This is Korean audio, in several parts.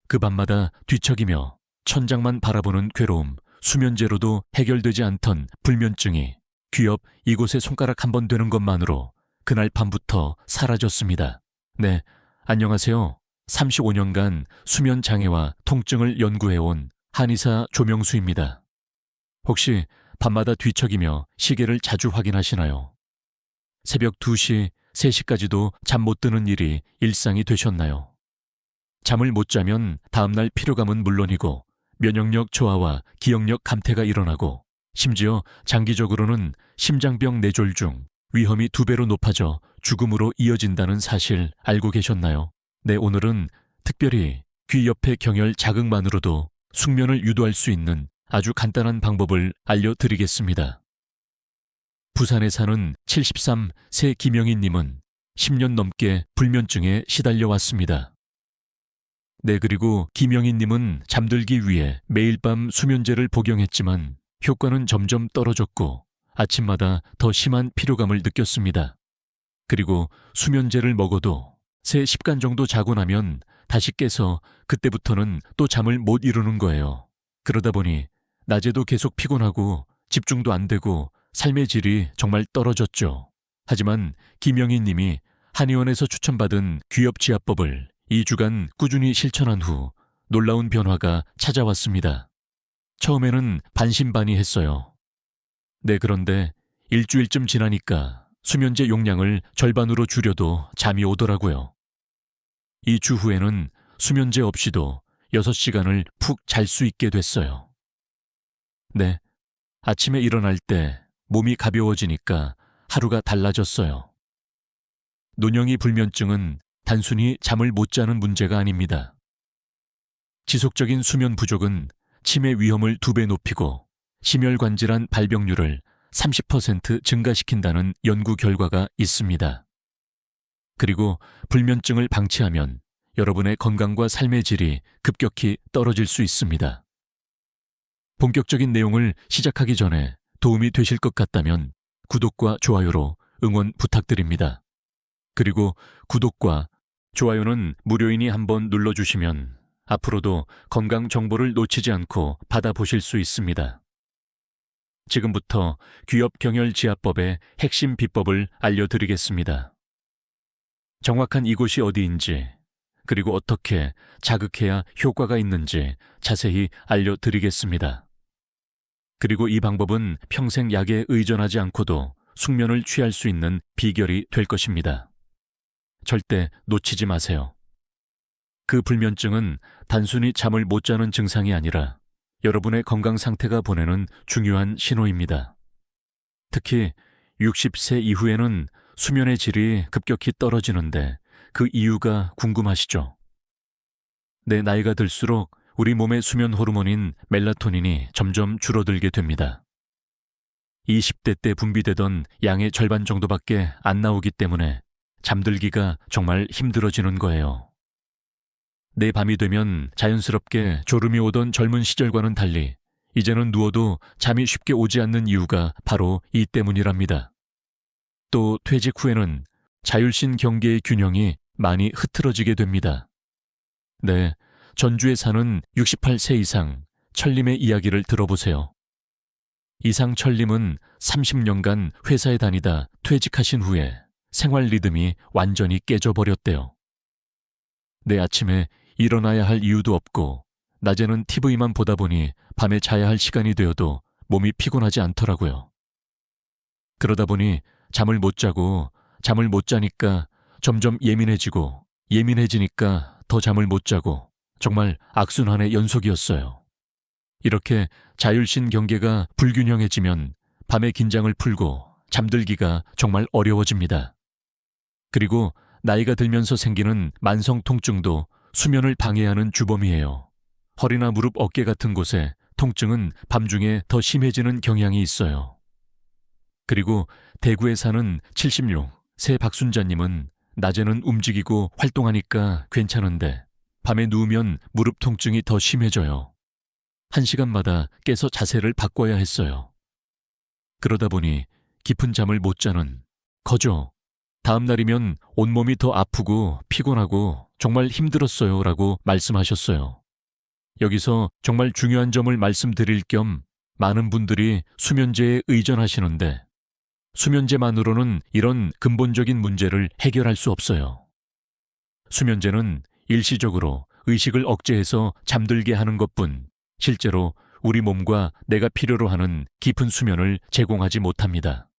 그 밤마다 뒤척이며 천장만 바라보는 괴로움, 수면제로도 해결되지 않던 불면증이 귀 옆 이곳에 손가락 한 번 되는 것만으로 그날 밤부터 사라졌습니다. 네, 안녕하세요. 35년간 수면 장애와 통증을 연구해온 한의사 조명수입니다. 혹시 밤마다 뒤척이며 시계를 자주 확인하시나요? 새벽 2시, 3시까지도 잠 못 드는 일이 일상이 되셨나요? 잠을 못 자면 다음날 피로감은 물론이고 면역력 저하와 기억력 감퇴가 일어나고 심지어 장기적으로는 심장병 뇌졸중, 위험이 2배로 높아져 죽음으로 이어진다는 사실 알고 계셨나요? 네, 오늘은 특별히 귀 옆의 경혈 자극만으로도 숙면을 유도할 수 있는 아주 간단한 방법을 알려드리겠습니다. 부산에 사는 73세 김영희님은 10년 넘게 불면증에 시달려 왔습니다. 네, 그리고 김영희님은 잠들기 위해 매일 밤 수면제를 복용했지만 효과는 점점 떨어졌고 아침마다 더 심한 피로감을 느꼈습니다. 그리고 수면제를 먹어도 3시간 정도 자고 나면 다시 깨서 그때부터는 또 잠을 못 이루는 거예요. 그러다 보니 낮에도 계속 피곤하고 집중도 안 되고 삶의 질이 정말 떨어졌죠. 하지만 김영희 님이 한의원에서 추천받은 귀엽지압법을 2주간 꾸준히 실천한 후 놀라운 변화가 찾아왔습니다. 처음에는 반신반의했어요. 네, 그런데 일주일쯤 지나니까 수면제 용량을 절반으로 줄여도 잠이 오더라고요. 2주 후에는 수면제 없이도 6시간을 푹 잘 수 있게 됐어요. 네, 아침에 일어날 때 몸이 가벼워지니까 하루가 달라졌어요. 노령이 불면증은 단순히 잠을 못 자는 문제가 아닙니다. 지속적인 수면 부족은 치매 위험을 2배 높이고 심혈관질환 발병률을 30% 증가시킨다는 연구 결과가 있습니다. 그리고 불면증을 방치하면 여러분의 건강과 삶의 질이 급격히 떨어질 수 있습니다. 본격적인 내용을 시작하기 전에 도움이 되실 것 같다면 구독과 좋아요로 응원 부탁드립니다. 그리고 구독과 좋아요는 무료이니 한번 눌러주시면 앞으로도 건강 정보를 놓치지 않고 받아보실 수 있습니다. 지금부터 귀엽경혈지압법의 핵심 비법을 알려드리겠습니다. 정확한 이곳이 어디인지, 그리고 어떻게 자극해야 효과가 있는지 자세히 알려드리겠습니다. 그리고 이 방법은 평생 약에 의존하지 않고도 숙면을 취할 수 있는 비결이 될 것입니다. 절대 놓치지 마세요. 그 불면증은 단순히 잠을 못 자는 증상이 아니라 여러분의 건강 상태가 보내는 중요한 신호입니다. 특히 60세 이후에는 수면의 질이 급격히 떨어지는데 그 이유가 궁금하시죠? 내 나이가 들수록 우리 몸의 수면 호르몬인 멜라토닌이 점점 줄어들게 됩니다. 20대 때 분비되던 양의 절반 정도밖에 안 나오기 때문에 잠들기가 정말 힘들어지는 거예요. 내 밤이 되면 자연스럽게 졸음이 오던 젊은 시절과는 달리 이제는 누워도 잠이 쉽게 오지 않는 이유가 바로 이 때문이랍니다. 또 퇴직 후에는 자율신 경계의 균형이 많이 흐트러지게 됩니다. 네, 전주에 사는 68세 이상 철님의 이야기를 들어보세요. 이상 철님은 30년간 회사에 다니다 퇴직하신 후에 생활 리듬이 완전히 깨져버렸대요. 내 아침에 일어나야 할 이유도 없고 낮에는 TV만 보다 보니 밤에 자야 할 시간이 되어도 몸이 피곤하지 않더라고요. 그러다 보니 잠을 못 자고 잠을 못 자니까 점점 예민해지고 예민해지니까 더 잠을 못 자고 정말 악순환의 연속이었어요. 이렇게 자율신 경계가 불균형해지면 밤에 긴장을 풀고 잠들기가 정말 어려워집니다. 그리고 나이가 들면서 생기는 만성 통증도 수면을 방해하는 주범이에요. 허리나 무릎, 어깨 같은 곳에 통증은 밤중에 더 심해지는 경향이 있어요. 그리고 대구에 사는 76세 박순자님은 낮에는 움직이고 활동하니까 괜찮은데 밤에 누우면 무릎 통증이 더 심해져요. 1시간마다 깨서 자세를 바꿔야 했어요. 그러다 보니 깊은 잠을 못 자는 거죠. 다음 날이면 온몸이 더 아프고 피곤하고 정말 힘들었어요 라고 말씀하셨어요. 여기서 정말 중요한 점을 말씀드릴 겸 많은 분들이 수면제에 의존하시는데 수면제만으로는 이런 근본적인 문제를 해결할 수 없어요. 수면제는 일시적으로 의식을 억제해서 잠들게 하는 것뿐 실제로 우리 몸과 내가 필요로 하는 깊은 수면을 제공하지 못합니다.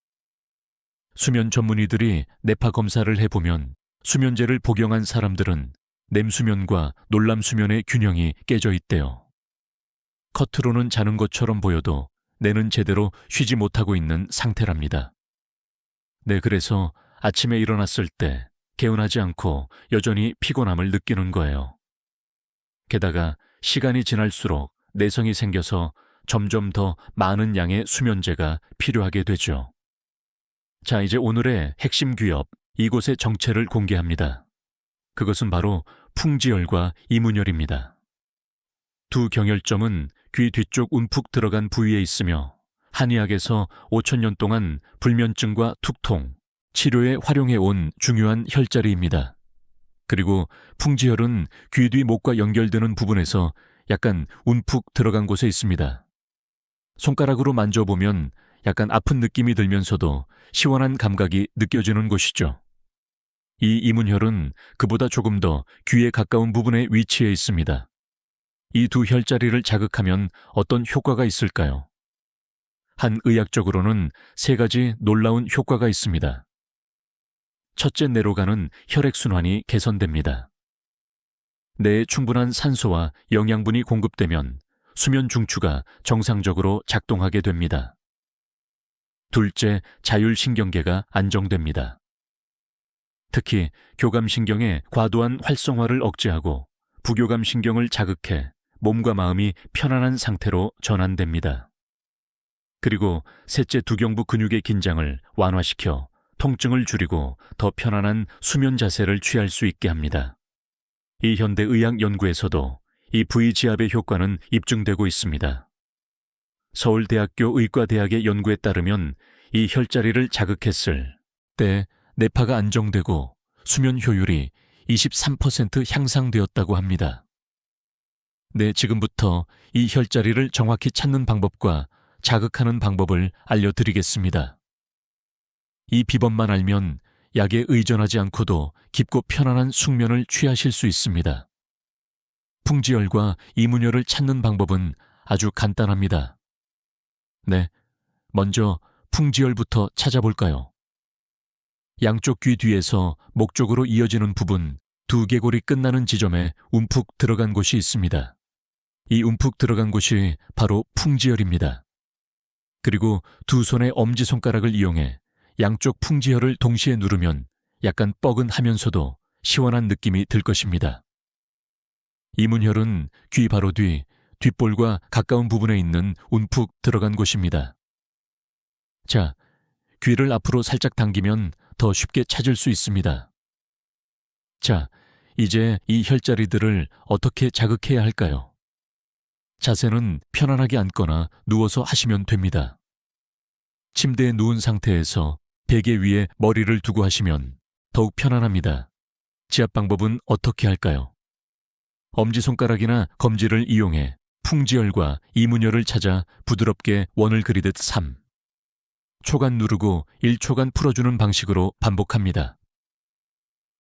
수면 전문의들이 뇌파 검사를 해보면 수면제를 복용한 사람들은 렘수면과 놀람수면의 균형이 깨져 있대요. 겉으로는 자는 것처럼 보여도 뇌는 제대로 쉬지 못하고 있는 상태랍니다. 네, 그래서 아침에 일어났을 때 개운하지 않고 여전히 피곤함을 느끼는 거예요. 게다가 시간이 지날수록 내성이 생겨서 점점 더 많은 양의 수면제가 필요하게 되죠. 자, 이제 오늘의 핵심 귀엽, 이곳의 정체를 공개합니다. 그것은 바로 풍지열과 이문열입니다. 두 경혈점은 귀 뒤쪽 움푹 들어간 부위에 있으며 한의학에서 5,000년 동안 불면증과 툭통, 치료에 활용해온 중요한 혈자리입니다. 그리고 풍지혈은 귀 뒤 목과 연결되는 부분에서 약간 움푹 들어간 곳에 있습니다. 손가락으로 만져보면 약간 아픈 느낌이 들면서도 시원한 감각이 느껴지는 곳이죠. 이 이문혈은 그보다 조금 더 귀에 가까운 부분에 위치해 있습니다. 이 두 혈자리를 자극하면 어떤 효과가 있을까요? 한 의학적으로는 3가지 놀라운 효과가 있습니다. 첫째, 뇌로 가는 혈액순환이 개선됩니다. 뇌에 충분한 산소와 영양분이 공급되면 수면 중추가 정상적으로 작동하게 됩니다. 둘째, 자율신경계가 안정됩니다. 특히 교감신경의 과도한 활성화를 억제하고 부교감신경을 자극해 몸과 마음이 편안한 상태로 전환됩니다. 그리고 셋째, 두경부 근육의 긴장을 완화시켜 통증을 줄이고 더 편안한 수면 자세를 취할 수 있게 합니다. 이 현대의학 연구에서도 이 부위지압의 효과는 입증되고 있습니다. 서울대학교 의과대학의 연구에 따르면 이 혈자리를 자극했을 때 뇌파가 안정되고 수면 효율이 23% 향상되었다고 합니다. 네, 지금부터 이 혈자리를 정확히 찾는 방법과 자극하는 방법을 알려드리겠습니다. 이 비법만 알면 약에 의존하지 않고도 깊고 편안한 숙면을 취하실 수 있습니다. 풍지열과 이문열을 찾는 방법은 아주 간단합니다. 네, 먼저 풍지열부터 찾아볼까요? 양쪽 귀 뒤에서 목 쪽으로 이어지는 부분, 두개골이 끝나는 지점에 움푹 들어간 곳이 있습니다. 이 움푹 들어간 곳이 바로 풍지열입니다. 그리고 두 손의 엄지손가락을 이용해 양쪽 풍지열을 동시에 누르면 약간 뻐근하면서도 시원한 느낌이 들 것입니다. 이문혈은 귀 바로 뒤, 뒷볼과 가까운 부분에 있는 움푹 들어간 곳입니다. 자, 귀를 앞으로 살짝 당기면 더 쉽게 찾을 수 있습니다. 자, 이제 이 혈자리들을 어떻게 자극해야 할까요? 자세는 편안하게 앉거나 누워서 하시면 됩니다. 침대에 누운 상태에서 베개 위에 머리를 두고 하시면 더욱 편안합니다. 지압 방법은 어떻게 할까요? 엄지손가락이나 검지를 이용해 풍지열과 이문열을 찾아 부드럽게 원을 그리듯 3초간 누르고 1초간 풀어주는 방식으로 반복합니다.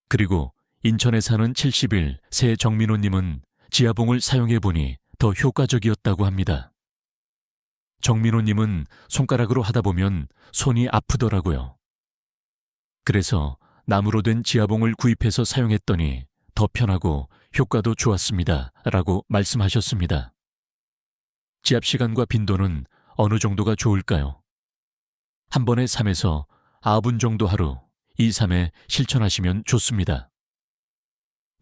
그리고 인천에 사는 70일 새 정민호님은 지아봉을 사용해보니 더 효과적이었다고 합니다. 정민호님은 손가락으로 하다 보면 손이 아프더라고요. 그래서 나무로 된 지아봉을 구입해서 사용했더니 더 편하고 효과도 좋았습니다. 라고 말씀하셨습니다. 지압 시간과 빈도는 어느 정도가 좋을까요? 한 번에 3에서 9분 정도 하루, 2, 3회 실천하시면 좋습니다.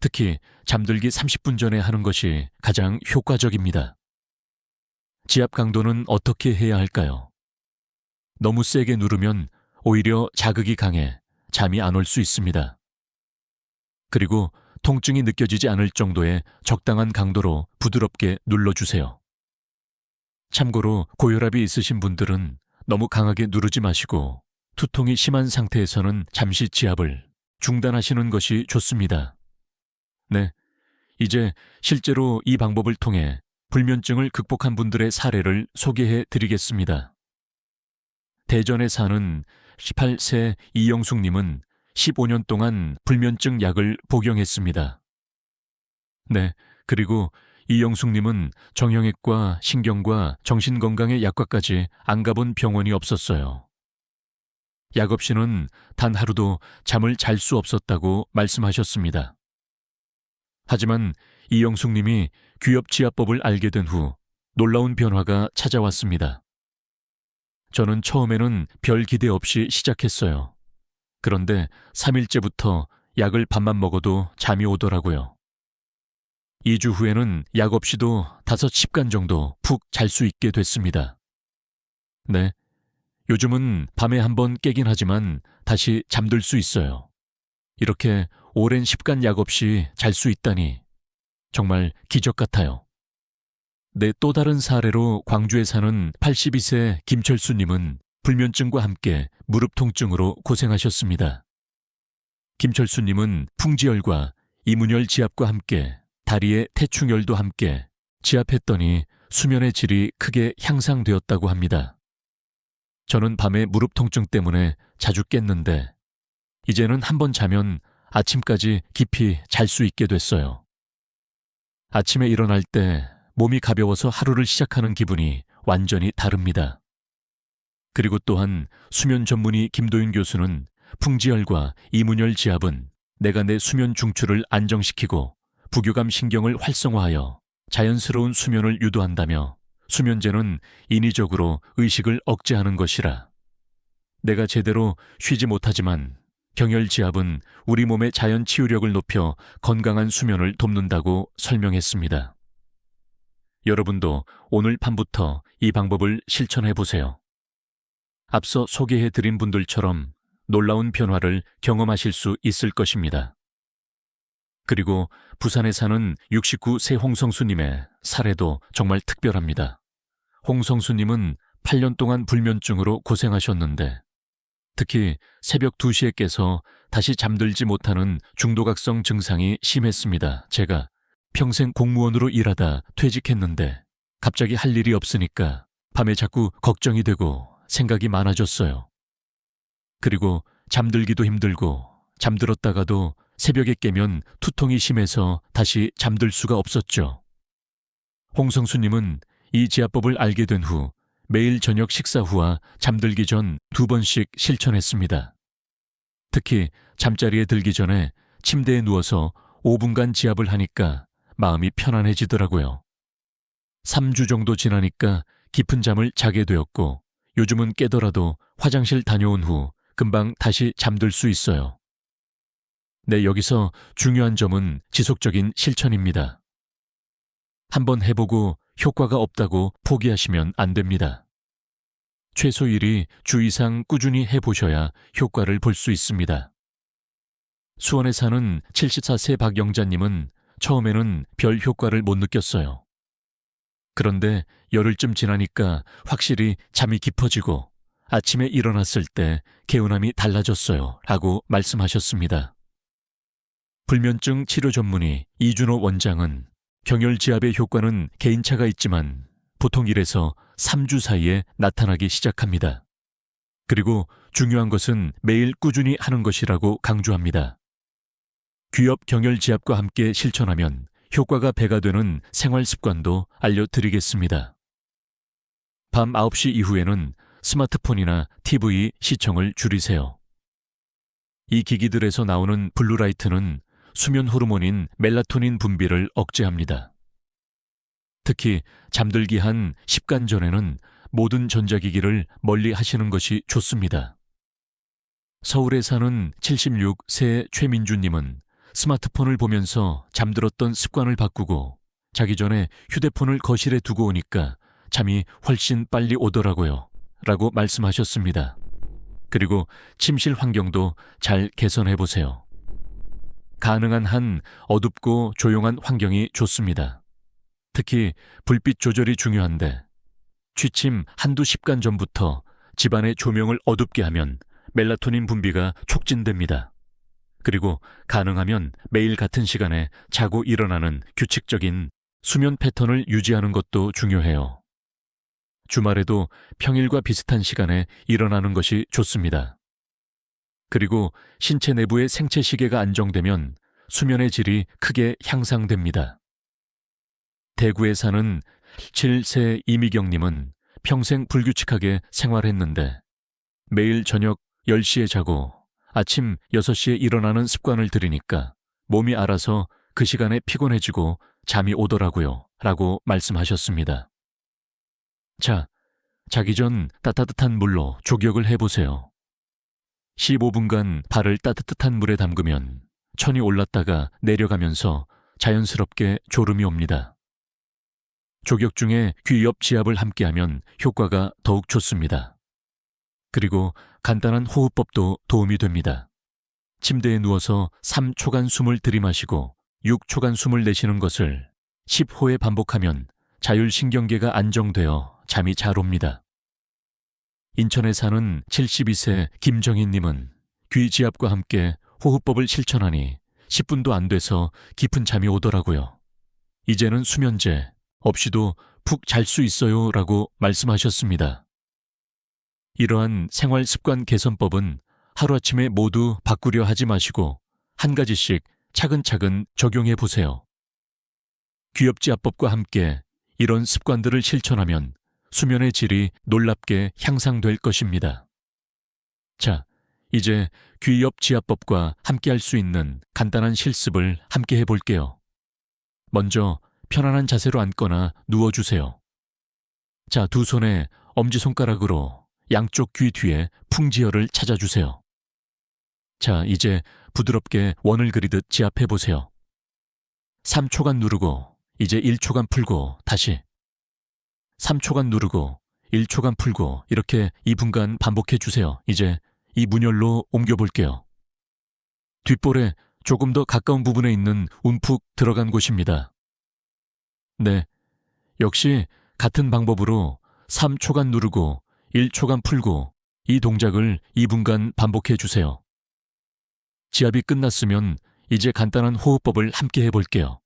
특히 잠들기 30분 전에 하는 것이 가장 효과적입니다. 지압 강도는 어떻게 해야 할까요? 너무 세게 누르면 오히려 자극이 강해 잠이 안 올 수 있습니다. 그리고 통증이 느껴지지 않을 정도의 적당한 강도로 부드럽게 눌러주세요. 참고로 고혈압이 있으신 분들은 너무 강하게 누르지 마시고 두통이 심한 상태에서는 잠시 지압을 중단하시는 것이 좋습니다. 네, 이제 실제로 이 방법을 통해 불면증을 극복한 분들의 사례를 소개해 드리겠습니다. 대전에 사는 18세 이영숙님은 15년 동안 불면증 약을 복용했습니다. 네, 그리고 이영숙님은 정형외과, 신경과 정신건강의 약과까지 안 가본 병원이 없었어요. 약 없이는 단 하루도 잠을 잘 수 없었다고 말씀하셨습니다. 하지만 이영숙님이 귀엽지압법을 알게 된 후 놀라운 변화가 찾아왔습니다. 저는 처음에는 별 기대 없이 시작했어요. 그런데 3일째부터 약을 밥만 먹어도 잠이 오더라고요. 2주 후에는 약 없이도 5시간 정도 푹 잘 수 있게 됐습니다. 네, 요즘은 밤에 한번 깨긴 하지만 다시 잠들 수 있어요. 이렇게 오랜 습관 약 없이 잘 수 있다니 정말 기적 같아요. 네, 또 다른 사례로 광주에 사는 82세 김철수님은 불면증과 함께 무릎 통증으로 고생하셨습니다. 김철수님은 풍지열과 이문열 지압과 함께 다리에 태충열도 함께 지압했더니 수면의 질이 크게 향상되었다고 합니다. 저는 밤에 무릎 통증 때문에 자주 깼는데 이제는 한번 자면 아침까지 깊이 잘 수 있게 됐어요. 아침에 일어날 때 몸이 가벼워서 하루를 시작하는 기분이 완전히 다릅니다. 그리고 또한 수면 전문의 김도윤 교수는 풍지열과 이문열 지압은 내가 내 수면 중추를 안정시키고 부교감 신경을 활성화하여 자연스러운 수면을 유도한다며 수면제는 인위적으로 의식을 억제하는 것이라. 내가 제대로 쉬지 못하지만 경혈지압은 우리 몸의 자연 치유력을 높여 건강한 수면을 돕는다고 설명했습니다. 여러분도 오늘 밤부터 이 방법을 실천해 보세요. 앞서 소개해드린 분들처럼 놀라운 변화를 경험하실 수 있을 것입니다. 그리고 부산에 사는 69세 홍성수님의 사례도 정말 특별합니다. 홍성수님은 8년 동안 불면증으로 고생하셨는데 특히 새벽 2시에 깨서 다시 잠들지 못하는 중도각성 증상이 심했습니다. 제가 평생 공무원으로 일하다 퇴직했는데 갑자기 할 일이 없으니까 밤에 자꾸 걱정이 되고 생각이 많아졌어요. 그리고 잠들기도 힘들고 잠들었다가도 새벽에 깨면 투통이 심해서 다시 잠들 수가 없었죠. 홍성수님은 이 지압법을 알게 된 후 매일 저녁 식사 후와 잠들기 전 2번씩 실천했습니다. 특히 잠자리에 들기 전에 침대에 누워서 5분간 지압을 하니까 마음이 편안해지더라고요. 3주 정도 지나니까 깊은 잠을 자게 되었고 요즘은 깨더라도 화장실 다녀온 후 금방 다시 잠들 수 있어요. 네, 여기서 중요한 점은 지속적인 실천입니다. 한번 해보고 효과가 없다고 포기하시면 안 됩니다. 최소 1위 주 이상 꾸준히 해보셔야 효과를 볼 수 있습니다. 수원에 사는 74세 박영자님은 처음에는 별 효과를 못 느꼈어요. 그런데 열흘쯤 지나니까 확실히 잠이 깊어지고 아침에 일어났을 때 개운함이 달라졌어요 라고 말씀하셨습니다. 불면증 치료 전문의 이준호 원장은 경혈지압의 효과는 개인차가 있지만 보통 1에서 3주 사이에 나타나기 시작합니다. 그리고 중요한 것은 매일 꾸준히 하는 것이라고 강조합니다. 귀엽 경혈지압과 함께 실천하면 효과가 배가 되는 생활 습관도 알려드리겠습니다. 밤 9시 이후에는 스마트폰이나 TV 시청을 줄이세요. 이 기기들에서 나오는 블루라이트는 수면 호르몬인 멜라토닌 분비를 억제합니다. 특히 잠들기 한 10간 전에는 모든 전자기기를 멀리 하시는 것이 좋습니다. 서울에 사는 76세 최민주님은 스마트폰을 보면서 잠들었던 습관을 바꾸고 자기 전에 휴대폰을 거실에 두고 오니까 잠이 훨씬 빨리 오더라고요 라고 말씀하셨습니다. 그리고 침실 환경도 잘 개선해보세요. 가능한 한 어둡고 조용한 환경이 좋습니다. 특히 불빛 조절이 중요한데 취침 한두 10간 전부터 집안의 조명을 어둡게 하면 멜라토닌 분비가 촉진됩니다. 그리고 가능하면 매일 같은 시간에 자고 일어나는 규칙적인 수면 패턴을 유지하는 것도 중요해요. 주말에도 평일과 비슷한 시간에 일어나는 것이 좋습니다. 그리고 신체 내부의 생체 시계가 안정되면 수면의 질이 크게 향상됩니다. 대구에 사는 7세 이미경님은 평생 불규칙하게 생활했는데 매일 저녁 10시에 자고 아침 6시에 일어나는 습관을 들이니까 몸이 알아서 그 시간에 피곤해지고 잠이 오더라고요. 라고 말씀하셨습니다. 자, 자기 전 따뜻한 물로 족욕을 해보세요. 15분간 발을 따뜻한 물에 담그면 천이 올랐다가 내려가면서 자연스럽게 졸음이 옵니다. 족욕 중에 귀 옆 지압을 함께하면 효과가 더욱 좋습니다. 그리고 간단한 호흡법도 도움이 됩니다. 침대에 누워서 3초간 숨을 들이마시고 6초간 숨을 내쉬는 것을 10호에 반복하면 자율신경계가 안정되어 잠이 잘 옵니다. 인천에 사는 72세 김정희님은 귀 지압과 함께 호흡법을 실천하니 10분도 안 돼서 깊은 잠이 오더라고요. 이제는 수면제 없이도 푹 잘 수 있어요 라고 말씀하셨습니다. 이러한 생활 습관 개선법은 하루아침에 모두 바꾸려 하지 마시고 한 가지씩 차근차근 적용해 보세요. 귀엽지압법과 함께 이런 습관들을 실천하면 수면의 질이 놀랍게 향상될 것입니다. 자, 이제 귀엽지압법과 함께 할 수 있는 간단한 실습을 함께 해볼게요. 먼저 편안한 자세로 앉거나 누워주세요. 자, 두 손에 엄지손가락으로 양쪽 귀 뒤에 풍지혈을 찾아주세요. 자, 이제 부드럽게 원을 그리듯 지압해보세요. 3초간 누르고 이제 1초간 풀고 다시 3초간 누르고 1초간 풀고 이렇게 2분간 반복해주세요. 이제 이 문열로 옮겨볼게요. 뒷볼에 조금 더 가까운 부분에 있는 움푹 들어간 곳입니다. 네, 역시 같은 방법으로 3초간 누르고 1초간 풀고 이 동작을 2분간 반복해주세요. 지압이 끝났으면 이제 간단한 호흡법을 함께 해볼게요.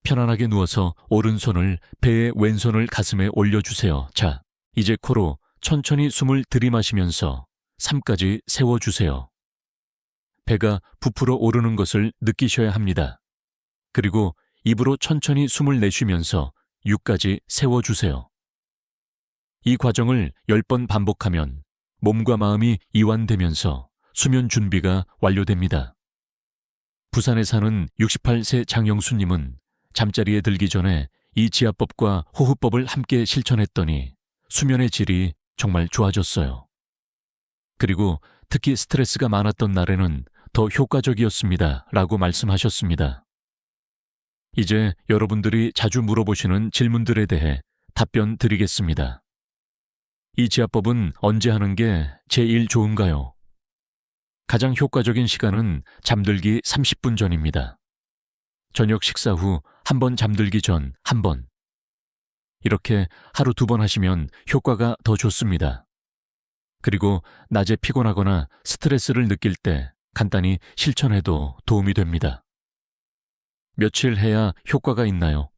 편안하게 누워서 오른손을 배에 왼손을 가슴에 올려주세요. 자, 이제 코로 천천히 숨을 들이마시면서 3까지 세워주세요. 배가 부풀어 오르는 것을 느끼셔야 합니다. 그리고 입으로 천천히 숨을 내쉬면서 6까지 세워주세요. 이 과정을 10번 반복하면 몸과 마음이 이완되면서 수면 준비가 완료됩니다. 부산에 사는 68세 장영수님은 잠자리에 들기 전에 이 지압법과 호흡법을 함께 실천했더니 수면의 질이 정말 좋아졌어요. 그리고 특히 스트레스가 많았던 날에는 더 효과적이었습니다. 라고 말씀하셨습니다. 이제 여러분들이 자주 물어보시는 질문들에 대해 답변 드리겠습니다. 이 지압법은 언제 하는 게 제일 좋은가요? 가장 효과적인 시간은 잠들기 30분 전입니다. 저녁 식사 후 한 번 잠들기 전 한 번. 이렇게 하루 2번 하시면 효과가 더 좋습니다. 그리고 낮에 피곤하거나 스트레스를 느낄 때 간단히 실천해도 도움이 됩니다. 며칠 해야 효과가 있나요?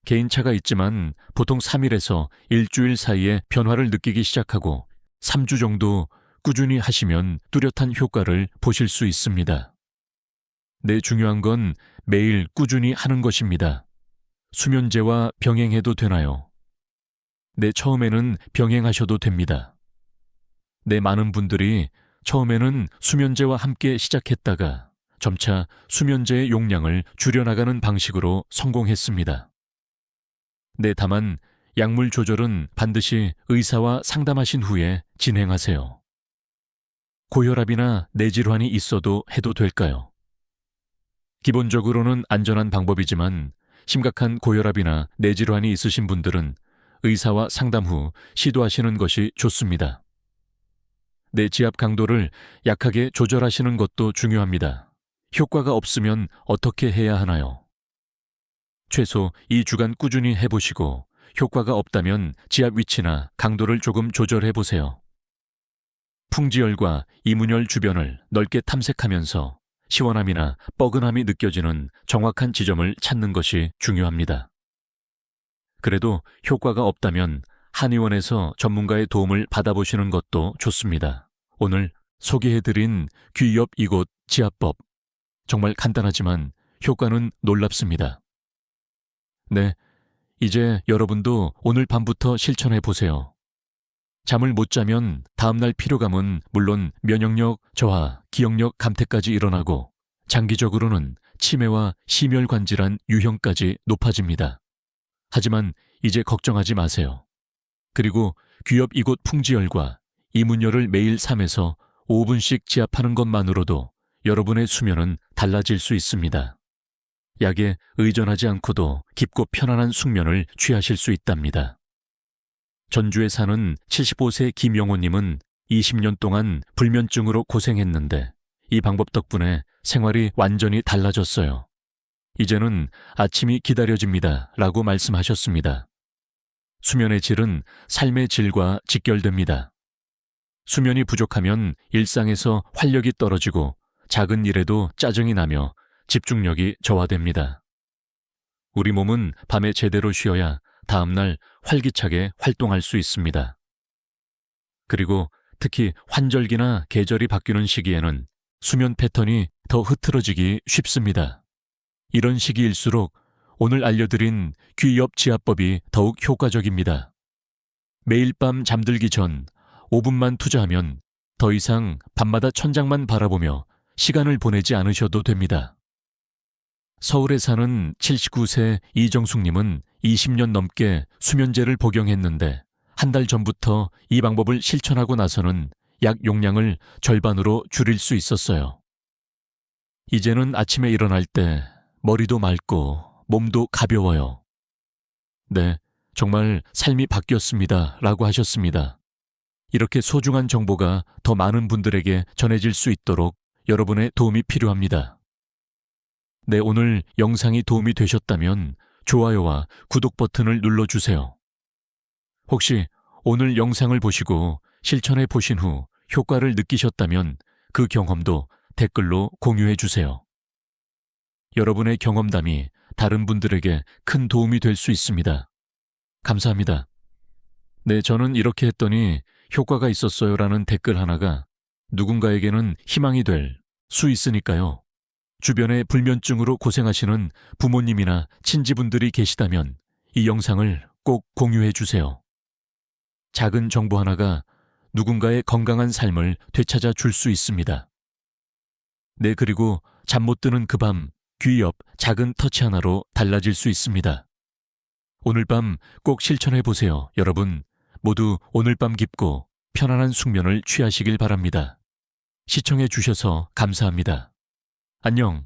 개인차가 있지만 보통 3일에서 일주일 사이에 변화를 느끼기 시작하고 3주 정도 꾸준히 하시면 뚜렷한 효과를 보실 수 있습니다. 네, 중요한 건 매일 꾸준히 하는 것입니다. 수면제와 병행해도 되나요? 네, 처음에는 병행하셔도 됩니다. 네, 많은 분들이 처음에는 수면제와 함께 시작했다가 점차 수면제의 용량을 줄여나가는 방식으로 성공했습니다. 네, 다만 약물 조절은 반드시 의사와 상담하신 후에 진행하세요. 고혈압이나 뇌질환이 있어도 해도 될까요? 기본적으로는 안전한 방법이지만 심각한 고혈압이나 뇌질환이 있으신 분들은 의사와 상담 후 시도하시는 것이 좋습니다. 뇌 지압 강도를 약하게 조절하시는 것도 중요합니다. 효과가 없으면 어떻게 해야 하나요? 최소 2주간 꾸준히 해보시고 효과가 없다면 지압 위치나 강도를 조금 조절해보세요. 풍지열과 이문열 주변을 넓게 탐색하면서 시원함이나 뻐근함이 느껴지는 정확한 지점을 찾는 것이 중요합니다. 그래도 효과가 없다면 한의원에서 전문가의 도움을 받아보시는 것도 좋습니다. 오늘 소개해드린 귀 옆 이곳 지압법, 정말 간단하지만 효과는 놀랍습니다. 네, 이제 여러분도 오늘 밤부터 실천해 보세요. 잠을 못 자면 다음날 피로감은 물론 면역력 저하, 기억력 감퇴까지 일어나고 장기적으로는 치매와 심혈관질환 유형까지 높아집니다. 하지만 이제 걱정하지 마세요. 그리고 귀 옆 이곳 풍지열과 이문열을 매일 3에서 5분씩 지압하는 것만으로도 여러분의 수면은 달라질 수 있습니다. 약에 의존하지 않고도 깊고 편안한 숙면을 취하실 수 있답니다. 전주에 사는 75세 김영호님은 20년 동안 불면증으로 고생했는데 이 방법 덕분에 생활이 완전히 달라졌어요. 이제는 아침이 기다려집니다 라고 말씀하셨습니다. 수면의 질은 삶의 질과 직결됩니다. 수면이 부족하면 일상에서 활력이 떨어지고 작은 일에도 짜증이 나며 집중력이 저하됩니다. 우리 몸은 밤에 제대로 쉬어야 다음날 활기차게 활동할 수 있습니다. 그리고 특히 환절기나 계절이 바뀌는 시기에는 수면 패턴이 더 흐트러지기 쉽습니다. 이런 시기일수록 오늘 알려드린 귀 옆 지압법이 더욱 효과적입니다. 매일 밤 잠들기 전 5분만 투자하면 더 이상 밤마다 천장만 바라보며 시간을 보내지 않으셔도 됩니다. 서울에 사는 79세 이정숙님은 20년 넘게 수면제를 복용했는데 한 달 전부터 이 방법을 실천하고 나서는 약 용량을 절반으로 줄일 수 있었어요. 이제는 아침에 일어날 때 머리도 맑고 몸도 가벼워요. 네, 정말 삶이 바뀌었습니다 라고 하셨습니다. 이렇게 소중한 정보가 더 많은 분들에게 전해질 수 있도록 여러분의 도움이 필요합니다. 네, 오늘 영상이 도움이 되셨다면 좋아요와 구독 버튼을 눌러주세요. 혹시 오늘 영상을 보시고 실천해 보신 후 효과를 느끼셨다면 그 경험도 댓글로 공유해 주세요. 여러분의 경험담이 다른 분들에게 큰 도움이 될 수 있습니다. 감사합니다. 네, 저는 이렇게 했더니 효과가 있었어요 라는 댓글 하나가 누군가에게는 희망이 될 수 있으니까요. 주변에 불면증으로 고생하시는 부모님이나 친지분들이 계시다면 이 영상을 꼭 공유해 주세요. 작은 정보 하나가 누군가의 건강한 삶을 되찾아 줄 수 있습니다. 네, 그리고 잠 못 드는 그 밤 귀 옆 작은 터치 하나로 달라질 수 있습니다. 오늘 밤 꼭 실천해 보세요. 여러분 모두 오늘 밤 깊고 편안한 숙면을 취하시길 바랍니다. 시청해 주셔서 감사합니다. 안녕.